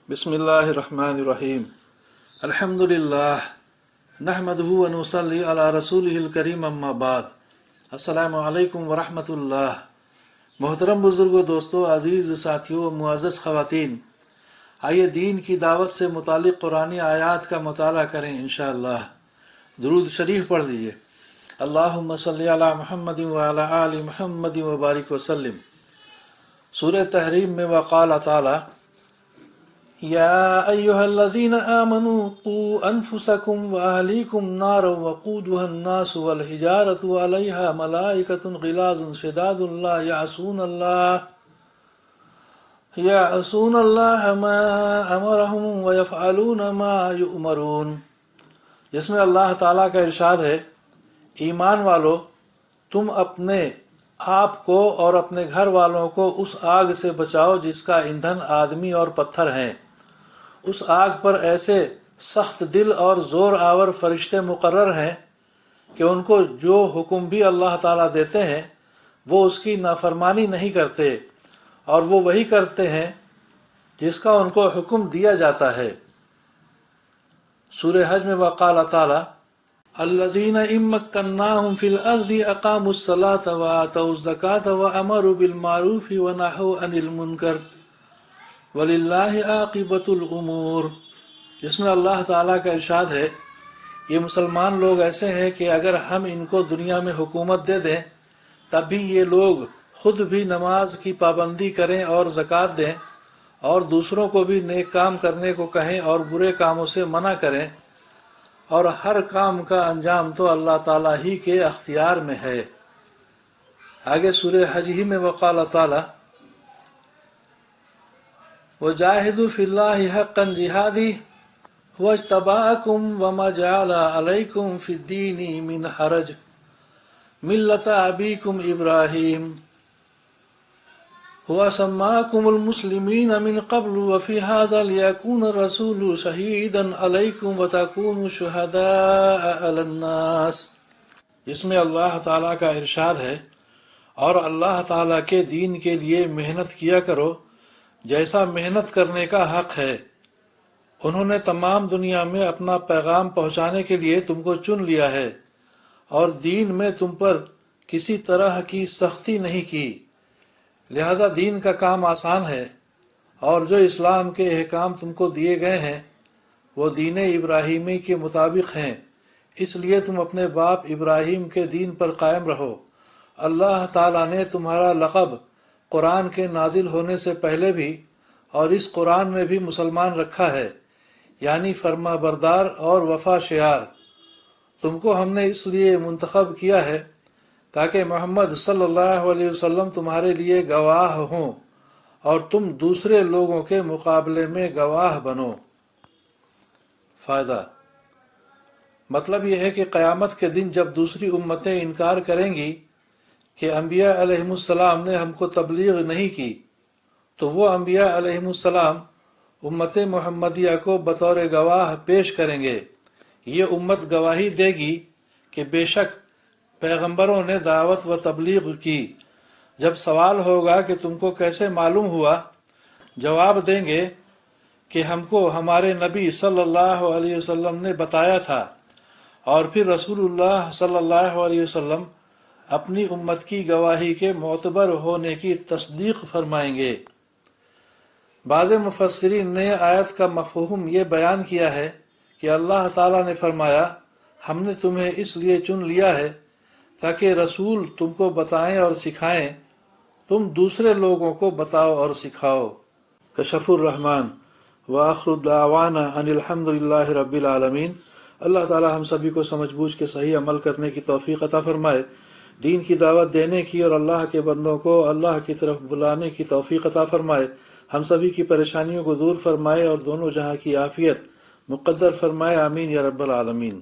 بسم اللہ الرحمن الرحیم الحمد للہ نحمدہ و نصلی علی رسولہ الکریم اما بعد السلام علیکم ورحمۃ اللہ۔ محترم بزرگوں، دوستوں، عزیز ساتھیوں، معزز خواتین، آئیے دین کی دعوت سے متعلق قرآنی آیات کا مطالعہ کریں انشاءاللہ۔ درود شریف پڑھ لیجئے۔ اللہم صلی علی محمد وعلی آل محمد وبارک وسلم۔ سورہ تحریم میں وقال تعالی یا ایہا الذین آمنوا قوا انفسکم واہلیکم نارا وقودها الناس والحجارۃ علیہا ملائکۃ غلاظ شداد لا یعصون اللہ ما امرہم ویفعلون ما یؤمرون، جس میں اللہ تعالیٰ کا ارشاد ہے، ایمان والو، تم اپنے آپ کو اور اپنے گھر والوں کو اس آگ سے بچاؤ جس کا ایندھن آدمی اور پتھر ہیں۔ اس آگ پر ایسے سخت دل اور زور آور فرشتے مقرر ہیں کہ ان کو جو حکم بھی اللہ تعالیٰ دیتے ہیں وہ اس کی نافرمانی نہیں کرتے، اور وہ وہی کرتے ہیں جس کا ان کو حکم دیا جاتا ہے۔ سورہ حج میں وقال تعالی الذین ان مکناہم فی الارض اقاموا الصلاۃ وآتوا الزکاۃ وامروا بالمعروف ونہوا عن المنکر وَلِلَّهِ عَاقِبَةُ الْأُمُورِ، جس میں اللہ تعالیٰ کا ارشاد ہے، یہ مسلمان لوگ ایسے ہیں کہ اگر ہم ان کو دنیا میں حکومت دے دیں تب بھی یہ لوگ خود بھی نماز کی پابندی کریں اور زکوٰۃ دیں اور دوسروں کو بھی نیک کام کرنے کو کہیں اور برے کاموں سے منع کریں، اور ہر کام کا انجام تو اللہ تعالیٰ ہی کے اختیار میں ہے۔ آگے سورہ حج ہی میں وقال تعالی وَجَاهِدُوا فِي اللَّهِ حَقًّا جِهَادِهِ هُوَ اجْتَبَاكُمْ وَمَا جَعَلَ عَلَيْكُمْ فِي الدِّينِ مِنْ حَرَجٍ مِلَّةَ أَبِيكُمْ إِبْرَاهِيمَ هُوَ سَمَّاكُمُ الْمُسْلِمِينَ مِنْ قَبْلُ وَفِي هَذَا لِيَكُونَ الرَّسُولُ شَهِيدًا عَلَيْكُمْ وَتَكُونُوا شُهَدَاءَ عَلَى النَّاسِ، جس میں اللہ تعالیٰ کا ارشاد ہے، اور اللہ تعالیٰ کے دین کے لیے محنت کیا کرو جیسا محنت کرنے کا حق ہے۔ انہوں نے تمام دنیا میں اپنا پیغام پہنچانے کے لیے تم کو چن لیا ہے، اور دین میں تم پر کسی طرح کی سختی نہیں کی، لہذا دین کا کام آسان ہے، اور جو اسلام کے احکام تم کو دیے گئے ہیں وہ دین ابراہیمی کے مطابق ہیں، اس لیے تم اپنے باپ ابراہیم کے دین پر قائم رہو۔ اللہ تعالیٰ نے تمہارا لقب قرآن کے نازل ہونے سے پہلے بھی اور اس قرآن میں بھی مسلمان رکھا ہے، یعنی فرما بردار اور وفا شعار۔ تم کو ہم نے اس لیے منتخب کیا ہے تاکہ محمد صلی اللہ علیہ وسلم تمہارے لیے گواہ ہوں اور تم دوسرے لوگوں کے مقابلے میں گواہ بنو۔ فائدہ: مطلب یہ ہے کہ قیامت کے دن جب دوسری امتیں انکار کریں گی کہ انبیاء علیہم السلام نے ہم کو تبلیغ نہیں کی، تو وہ انبیاء علیہم السلام امت محمدیہ کو بطور گواہ پیش کریں گے۔ یہ امت گواہی دے گی کہ بے شک پیغمبروں نے دعوت و تبلیغ کی۔ جب سوال ہوگا کہ تم کو کیسے معلوم ہوا، جواب دیں گے کہ ہم کو ہمارے نبی صلی اللہ علیہ وسلم نے بتایا تھا، اور پھر رسول اللہ صلی اللہ علیہ وسلم اپنی امت کی گواہی کے معتبر ہونے کی تصدیق فرمائیں گے۔ بعض مفسرین نے آیت کا مفہوم یہ بیان کیا ہے کہ اللہ تعالیٰ نے فرمایا، ہم نے تمہیں اس لیے چن لیا ہے تاکہ رسول تم کو بتائیں اور سکھائیں، تم دوسرے لوگوں کو بتاؤ اور سکھاؤ۔ کشف الرحمن۔ وآخر دعوانا ان الحمد للہ رب العالمین۔ اللہ تعالیٰ ہم سبھی کو سمجھ بوجھ کے صحیح عمل کرنے کی توفیق عطا فرمائے، دین کی دعوت دینے کی اور اللہ کے بندوں کو اللہ کی طرف بلانے کی توفیق عطا فرمائے، ہم سبھی کی پریشانیوں کو دور فرمائے اور دونوں جہاں کی عافیت مقدر فرمائے، آمین یا رب العالمین۔